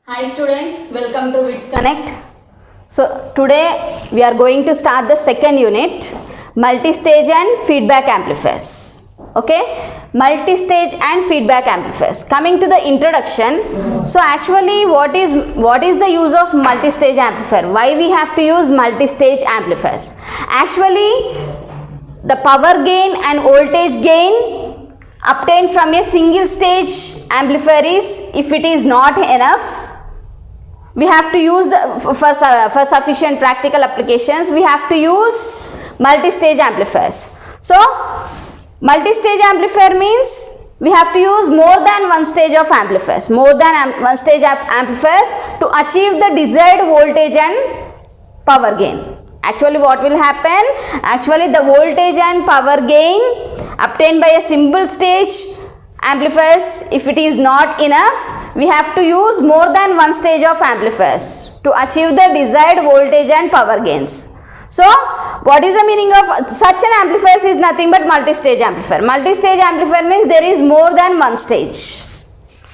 Hi students, welcome to WITS Connect. So today we are going to start the second unit, multi-stage and feedback amplifiers. Okay, multi-stage and feedback amplifiers. Coming to the introduction, so actually what is the use of multi-stage amplifier? Why we have to use multi-stage amplifiers? Actually, the power gain and voltage gain obtained from a single stage amplifier is, if it is not enough, we have to use for sufficient practical applications, we have to use multi-stage amplifiers. So multi-stage amplifier means we have to use more than one stage of amplifiers, one stage of amplifiers to achieve the desired voltage and power gain. Actually what will happen? Actually the voltage and power gain obtained by a single stage amplifiers, if it is not enough, we have to use more than one stage of amplifiers to achieve the desired voltage and power gains. So what is the meaning of such an amplifier? Is nothing but multi-stage amplifier. Multi-stage amplifier means there is more than one stage.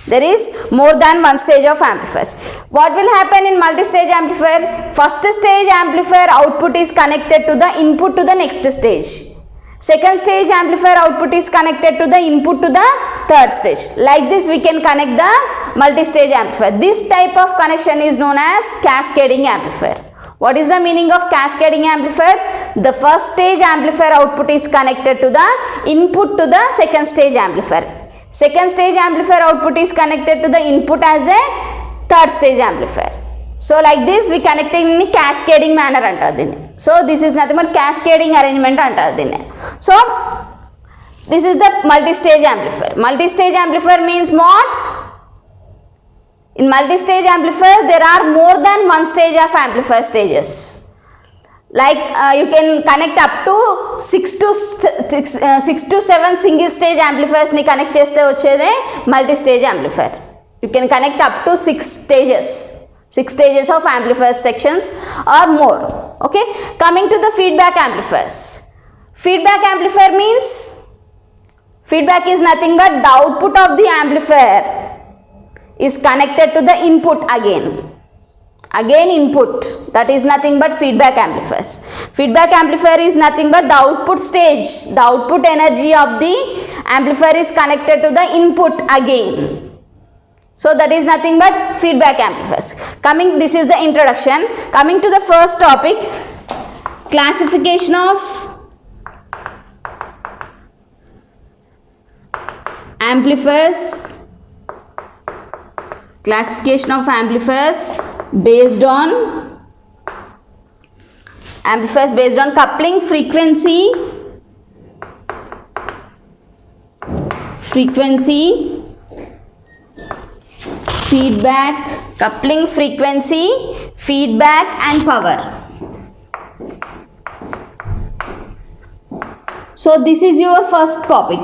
There is more than one stage of amplifiers. What will happen in multi-stage amplifier? First stage amplifier output is connected to the input to the next stage. Second stage amplifier output is connected to the input to the third stage. Like this we can connect the multi-stage amplifier. This type of connection is known as cascading amplifier. What is the meaning of cascading amplifier? The first stage amplifier output is connected to the input to the second stage amplifier. Second stage amplifier output is connected to the input as a third stage amplifier. So like this we connecting in cascading manner antadini. So this is nothing but cascading arrangement antadini. So this is the multi-stage amplifier. Multi-stage amplifier means what? In multi-stage amplifier there are more than one stage of amplifier stages. Like you can connect up to 6 to 7 single stage amplifiers ni connect cheste vachede multi-stage amplifier. You can connect up to 6 stages of amplifier sections or more. Okay, coming to the feedback amplifiers. Feedback amplifier means feedback is nothing but the output of the amplifier is connected to the input again input, that is nothing but feedback amplifiers. Feedback amplifier is nothing but the output stage, the output energy of the amplifier is connected to the input again. So that is nothing but feedback amplifiers. This is the introduction. Coming to the first topic, classification of amplifiers. Classification of amplifiers based on coupling frequency, feedback, coupling frequency, feedback and power. So this is your first topic.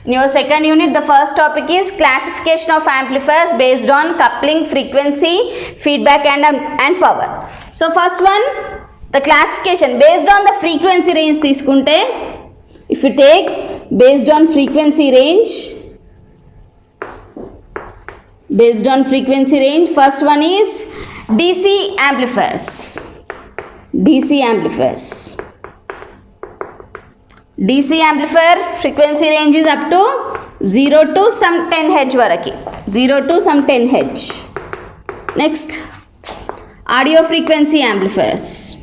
In your second unit, the first topic is classification of amplifiers based on coupling frequency, feedback and power. So first one, the classification based on the frequency range తీసుకుంటే, if you take based on frequency range, first one is DC amplifiers. DC amplifier frequency range is up to 0 to some 10 Hz varaki. 0 to some 10 Hz. Next, audio frequency amplifiers.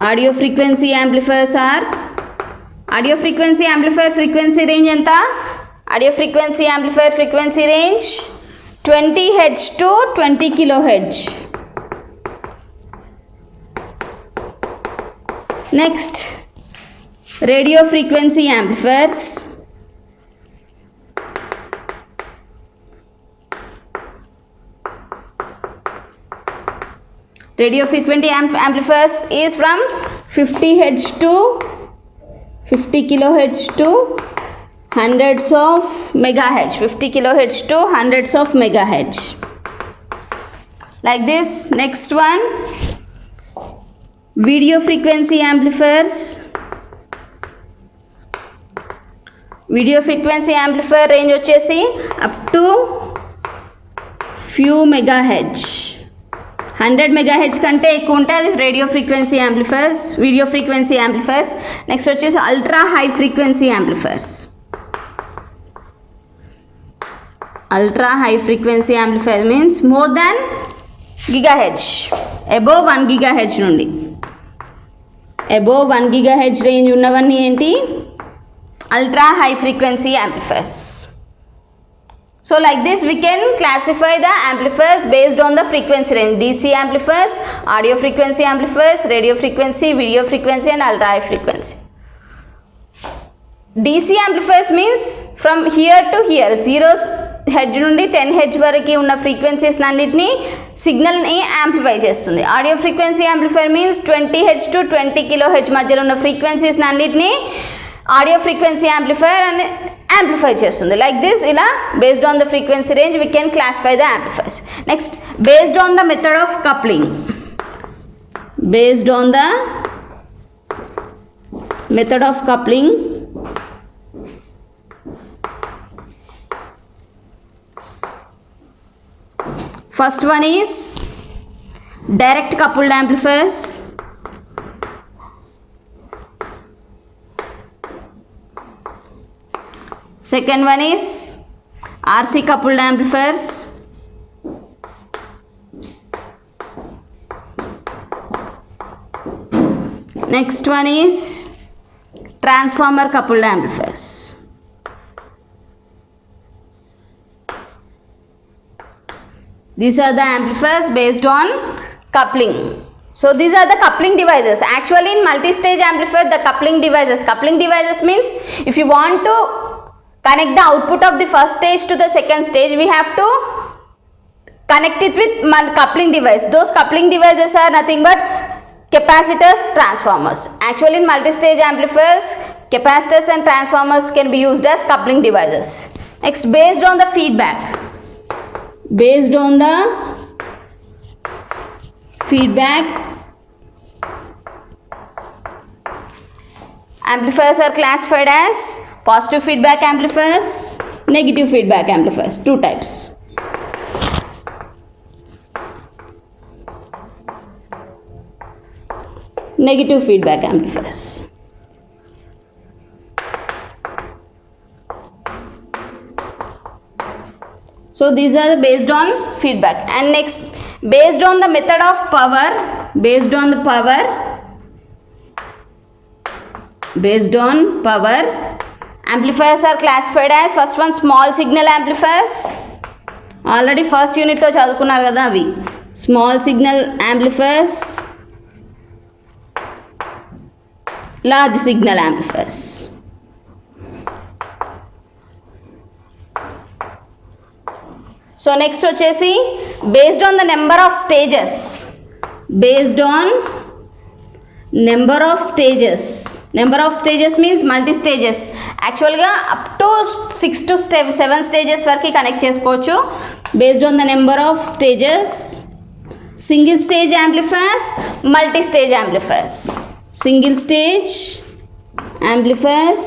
Audio frequency amplifier frequency range enta? Audio frequency amplifier frequency range 20 Hz to 20 kHz. Next, radio frequency amplifiers. Radio frequency amplifiers is from 50 Hz to 50 kHz to hundreds of megahertz. 50 kHz to hundreds of megahertz. Like this. Next one, video frequency amplifiers. Video frequency amplifier range వచ్చేసి up to few megahertz. 100 megahertz కంటే ఎక్కువ ఉంటే అది radio frequency amplifiers, video frequency amplifiers. Next వచ్చేసి ultra high frequency amplifiers. Ultra high frequency amplifier means more than gigahertz, above 1 gigahertz నుండి. Above 1 gigahertz range ఉన్నవన్నీ ఏంటి? Ultra high frequency amplifiers. So like this we can classify the amplifiers based on the frequency range. DC amplifiers, audio frequency amplifiers, radio frequency, video frequency and ultra high frequency. DC amplifiers means from here to here, 0 Hz నుండి 10 Hz వరకు ఉన్న frequencies అన్నిటిని సిగ్నల్ని amplify చేస్తుంది. Audio frequency amplifier means 20 Hz to 20 kHz మధ్యలో ఉన్న frequencies అన్నిటిని audio frequency amplifier అని amplify చేస్తుంది. లైక్ దిస్, ఇలా based on the frequency range we can classify the amplifiers. Next based on the method of coupling. Based on the method of coupling, first one is direct coupled amplifiers. Second one is RC coupled amplifiers. Next one is transformer coupled amplifiers. These are the amplifiers based on coupling. So these are the coupling devices. Actually in multi-stage amplifier, the coupling devices means if you want to connect the output of the first stage to the second stage, we have to connect it with coupling device. Those coupling devices are nothing but capacitors, transformers. Actually in multi-stage amplifiers, capacitors and transformers can be used as coupling devices. Next, based on the feedback. Based on the feedback, amplifiers are classified as positive feedback amplifiers, negative feedback amplifiers. Two types. Negative feedback amplifiers. So these are based on feedback. And next, based on the method of power, based on power, amplifiers are classified as first one small signal amplifiers. Already first unit lo chadukunnaru kada avi. Small signal amplifiers, large signal amplifiers. So next వచ్చేసి based on the number of stages. Based on number of stages. Number of stages means multi stages. Actually up to 6 to 7 stages వరకు connect చేసుకోవచ్చు. Based on the number of stages, single stage amplifiers, multi stage amplifiers. Single stage amplifiers.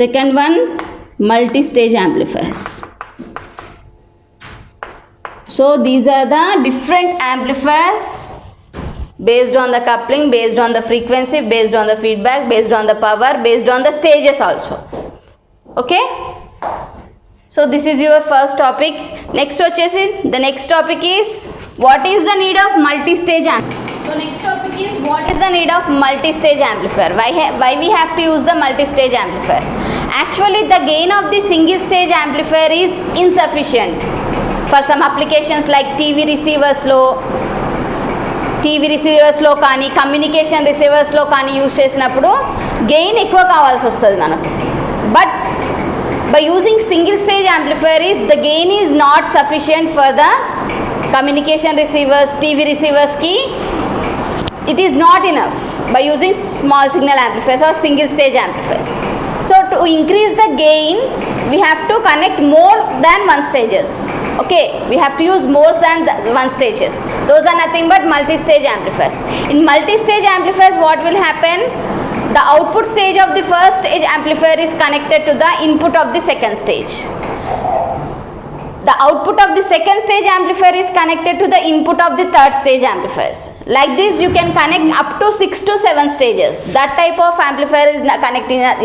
Second one, multi-stage amplifiers. So these are the different amplifiers based on the coupling, based on the frequency, based on the feedback, based on the power, based on the stages also. Okay, so this is your first topic. Next వచ్చేసి the next topic is what is the need of multi-stage amplifier. So next topic is what is the need of multi-stage amplifier. Why we have to use the multi-stage amplifier? Actually the gain of the single stage amplifier is insufficient for some applications like TV receivers లో కానీ communication రిసీవర్స్లో కానీ use చేసినప్పుడు gain ఎక్కువ కావాల్సి వస్తుంది మనకు. But by using single stage amplifier is the gain is not sufficient for the communication receivers, TV receivers ki it is not enough by using small signal amplifiers or single stage amplifiers. So to increase the gain we have to connect more than one stages. Okay, we have to use more than one stages. Those are nothing but multi-stage amplifiers. In multi-stage amplifiers what will happen? the output stage of the first stage amplifier is connected to the input of the second stage. The output of the second stage amplifier is connected to the input of the third stage amplifiers. Like this you can connect up to 6 to 7 stages. That type of amplifier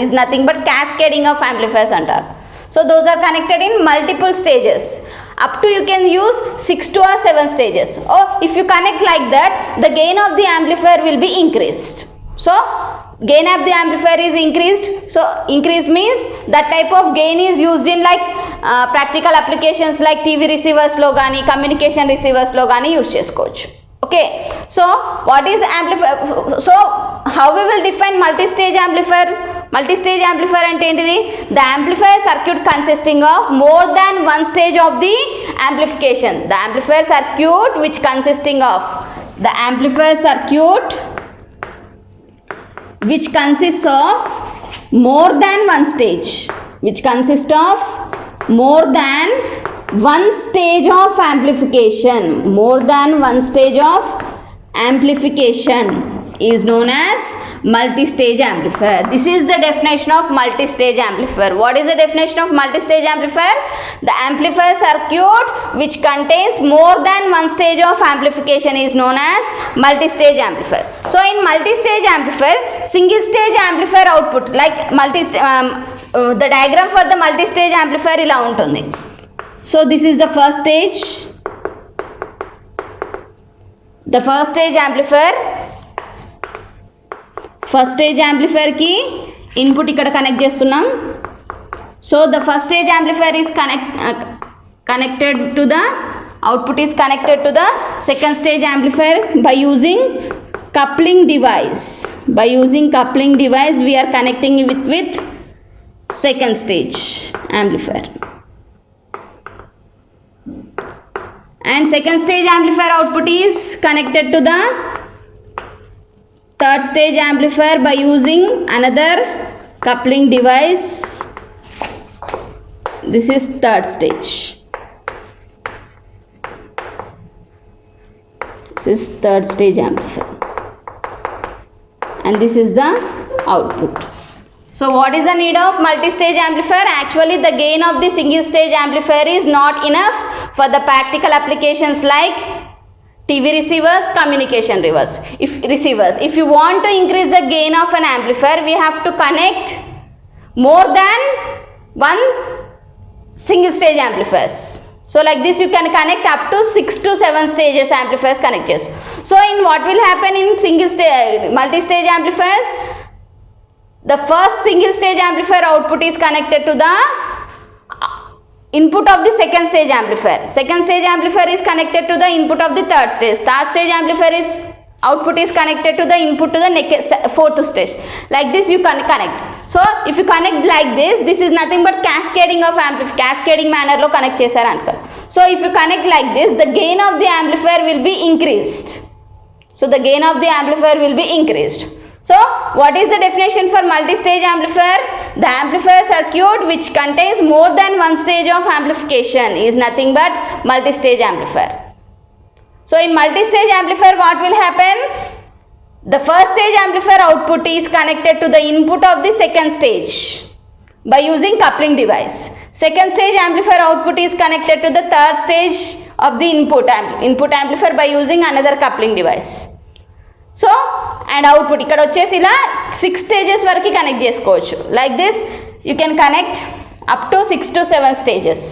is nothing but cascading of amplifiers antar. So those are connected in multiple stages. Up to you can use 6 to or 7 stages. Or if you connect like that, the gain of the amplifier will be increased. So gain of the amplifier is increased. So increased means that type of gain is used in like practical applications like TV receivers lo gaani, communication receivers lo gaani use chesukochu. Okay, so what is amplifier? So how we will define multi-stage amplifier? Multi-stage amplifier ante entidi? The amplifier circuit consisting of more than one stage of the amplification. The amplifier circuit which consisting of the amplifier circuit which consists of more than one stage, which consists of more than one stage of amplification. More than one stage of amplification is known as multi-stage amplifier. This is the definition of multi-stage amplifier. What is the definition of multi-stage amplifier? The amplifier circuit which contains more than one stage of amplification is known as multi-stage amplifier. So in multi-stage amplifier, single stage amplifier output like the diagram for the multi-stage amplifier ila untundi. So this is the first stage. The first stage amplifier. First stage యాంప్లిఫైర్కి input ఇక్కడ connect చేస్తున్నాం. So the first stage amplifier is connected to the output is connected to the second stage amplifier by using coupling device. By using coupling device we are connecting it with second stage amplifier. And second stage amplifier output is connected to the third stage amplifier by using another coupling device. This is third stage. This is third stage amplifier and this is the output. So what is the need of multi-stage amplifier? Actually the gain of the single stage amplifier is not enough for the practical applications like TV receivers, communication receivers. If you want to increase the gain of an amplifier, we have to connect more than one single stage amplifiers. So like this you can connect up to 6 to 7 stages amplifiers connected. So in what will happen in multi-stage amplifiers? The first single stage amplifier output is connected to the input of the second stage amplifier. Second stage amplifier is connected to the input of the third stage. Third stage amplifier is output is connected to the input to the fourth stage. Like this you can connect. So if you connect like this is nothing but cascading of cascading manner lo connect chesaru anko. So if you connect like this, the gain of the amplifier will be increased. So the gain of the amplifier will be increased. So what is the definition for multi-stage amplifier? The amplifier circuit which contains more than one stage of amplification is nothing but multi-stage amplifier. So in multi-stage amplifier what will happen? The first stage amplifier output is connected to the input of the second stage by using coupling device. Second stage amplifier output is connected to the third stage of the input amplifier by using another coupling device. So and output ఇక్కడ వచ్చేసి ఇలా 6 stages వరకు connect చేసుకోవచ్చు. Like this you can connect up to 6 to 7 stages.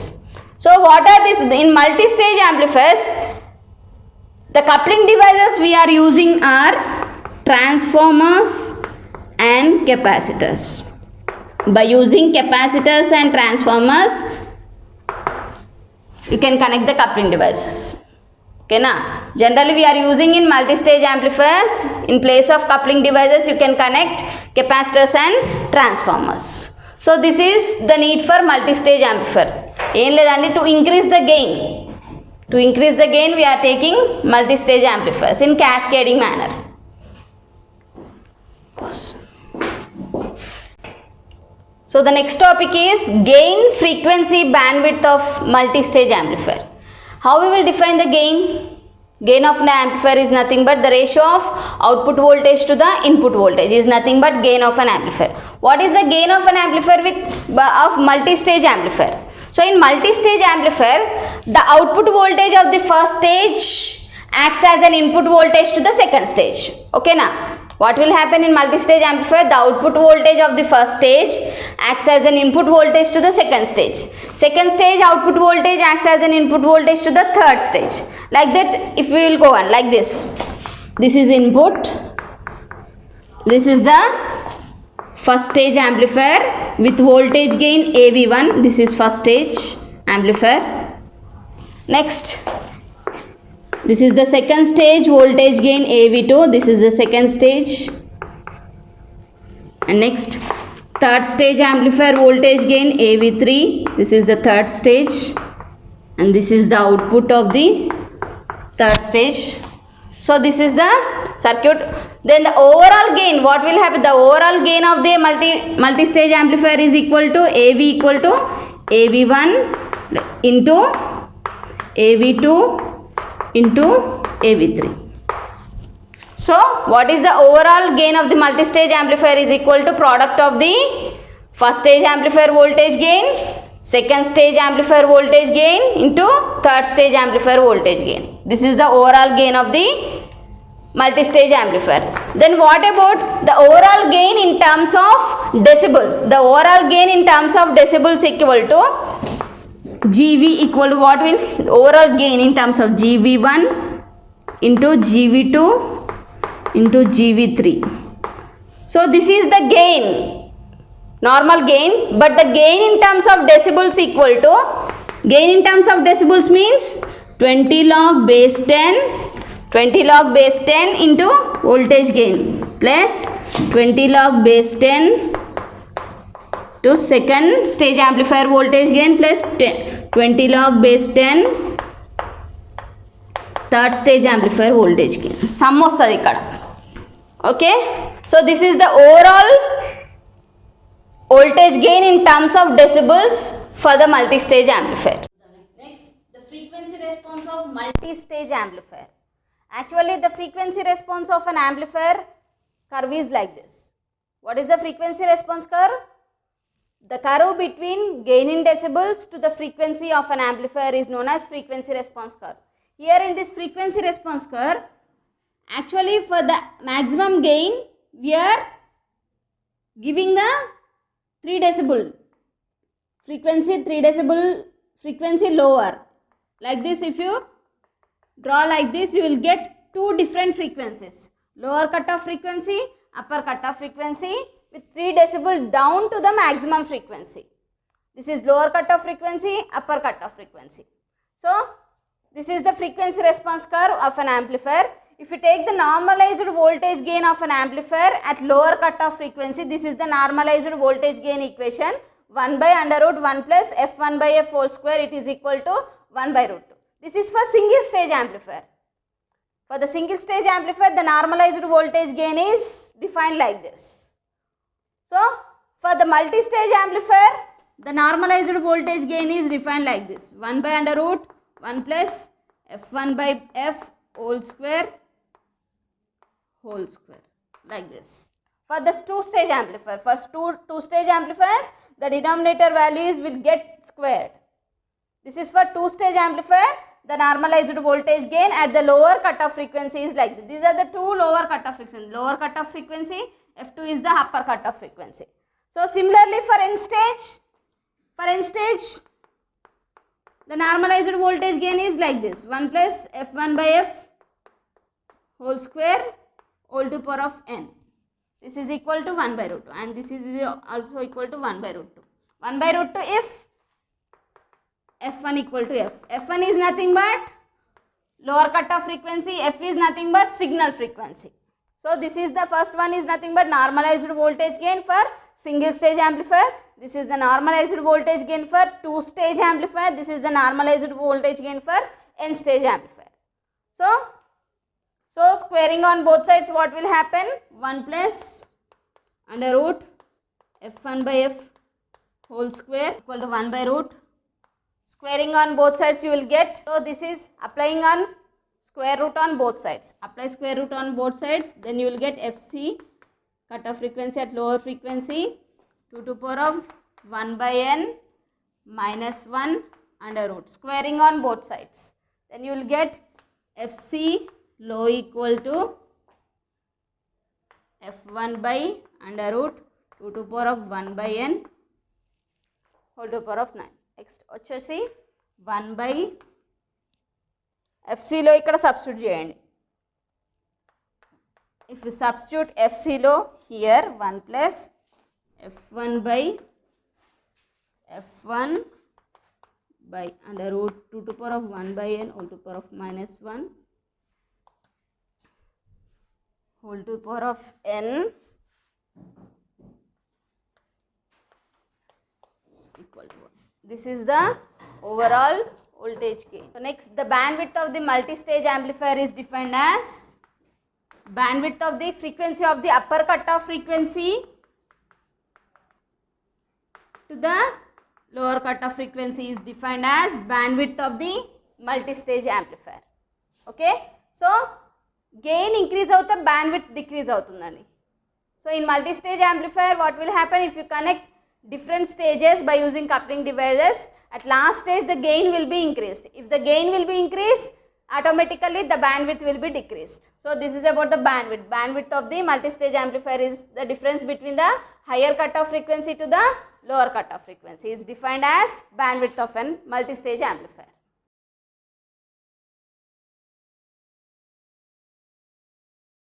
So what are this? In multi stage amplifiers the coupling devices we are using are transformers and capacitors. By using capacitors and transformers you can connect the coupling devices. Okay na? Generally we are using in multi-stage amplifiers, in place of coupling devices you can connect capacitors and transformers. So this is the need for multi-stage amplifier. Em ledandi, to increase the gain. To increase the gain we are taking multi-stage amplifiers in cascading manner. So the next topic is gain, frequency, bandwidth of multi-stage amplifier. How we will define the gain? Gain of an amplifier is nothing but the ratio of output voltage to the input voltage is nothing but gain of an amplifier. What is the gain of an amplifier of multi-stage amplifier? So in multi-stage amplifier, the output voltage of the first stage acts as an input voltage to the second stage. Okay na? What will happen in multi-stage amplifier? The output voltage of the first stage acts as an input voltage to the second stage. Second stage output voltage acts as an input voltage to the third stage. Like that, if we will go on like this. This is input. This is the first stage amplifier with voltage gain AV1. This is first stage amplifier. Next. This is the second stage voltage gain AV2. This is the second stage. And next, third stage amplifier voltage gain AV3. This is the third stage. And this is the output of the third stage. So this is the circuit. Then the overall gain, what will happen? The overall gain of the multi-stage amplifier is equal to AV equal to AV1 into AV2 into AV3. So what is the overall gain of the multi-stage amplifier is equal to product of the first stage amplifier voltage gain, second stage amplifier voltage gain into third stage amplifier voltage gain. This is the overall gain of the multi-stage amplifier. Then what about the overall gain in terms of decibels? The overall gain in terms of decibels equal to GV equal to what will overall gain in terms of GV1 into GV2 into GV3. So this is the gain, normal gain, but the gain in terms of decibels equal to, gain in terms of decibels means 20 log base 10 into voltage gain plus 20 log base 10 to second stage amplifier voltage gain plus 20 log base 10 third stage amplifier voltage gain. Sum వస్తుంది ఇక్కడ. Okay. So this is the overall voltage gain in terms of decibels for the multi-stage amplifier. Next, the frequency response of multi-stage amplifier. Actually, the frequency response of an amplifier curve is like this. What is the frequency response curve? The curve between gain in decibels to the frequency of an amplifier is known as frequency response curve. Here in this frequency response curve, actually for the maximum gain, we are giving a 3 decibel frequency, 3 decibel frequency lower. Like this, if you draw like this, you will get 2 different frequencies. Lower cutoff frequency, upper cutoff frequency with 3 decibel down to the maximum frequency. This is lower cutoff frequency, upper cutoff frequency. So this is the frequency response curve of an amplifier. If you take the normalized voltage gain of an amplifier at lower cutoff frequency, this is the normalized voltage gain equation. 1 by under root 1 plus f1 by f whole square, it is equal to 1 by root 2. This is for single stage amplifier. For the single stage amplifier, the normalized voltage gain is defined like this. So for the multi-stage amplifier, the normalized voltage gain is defined like this. 1 by under root 1 plus f1 by f whole square like this. For the two-stage amplifier, first two-stage amplifiers, the denominator values will get squared. This is for two-stage amplifier. The normalized voltage gain at the lower cutoff frequency is like this. These are the two lower cutoff frequencies. Lower cutoff frequency, F2 is the upper cutoff frequency. So similarly for end stage, the normalized voltage gain is like this. 1 plus F1 by F whole square whole to power of n. This is equal to 1 by root 2 and this is also equal to 1 by root 2. 1 by root 2 if F1 equal to F. F1 is nothing but lower cutoff frequency, F is nothing but signal frequency. So this is the first one is nothing but normalized voltage gain for single stage amplifier. This is the normalized voltage gain for two stage amplifier. This is the normalized voltage gain for n stage amplifier. So squaring on both sides, what will happen? 1 plus under root F1 by F whole square equal to 1 by root. Squaring on both sides you will get. So this is applying on square root on both sides. Apply square root on both sides, then you will get Fc, cutoff frequency at lower frequency, 2 to power of 1 by n minus 1 under root. Squaring on both sides. Then you will get Fc low equal to F1 by under root 2 to power of 1 by n whole to power of 9. Next వచ్చేసి 1 by Fcలో ఇక్కడ substitute చేయండి. If you substitute Fcలో here 1 plus F1 by F1 by under root 2 to power of 1 by n whole to power of minus 1 whole to power of n equal to 1. This is the overall voltage gain. So next, the bandwidth of the multi-stage amplifier is defined as bandwidth of the frequency of the upper cutoff frequency to the lower cutoff frequency is defined as bandwidth of the multi-stage amplifier. Okay, so gain increase avutha bandwidth decrease avutundandi. So in multi-stage amplifier, what will happen if you connect different stages by using coupling devices? At last stage the gain will be increased. If the gain will be increased, automatically the bandwidth will be decreased. So this is about the bandwidth. Bandwidth of the multi-stage amplifier is the difference between the higher cutoff frequency to the lower cutoff frequency is defined as bandwidth of an multi-stage amplifier.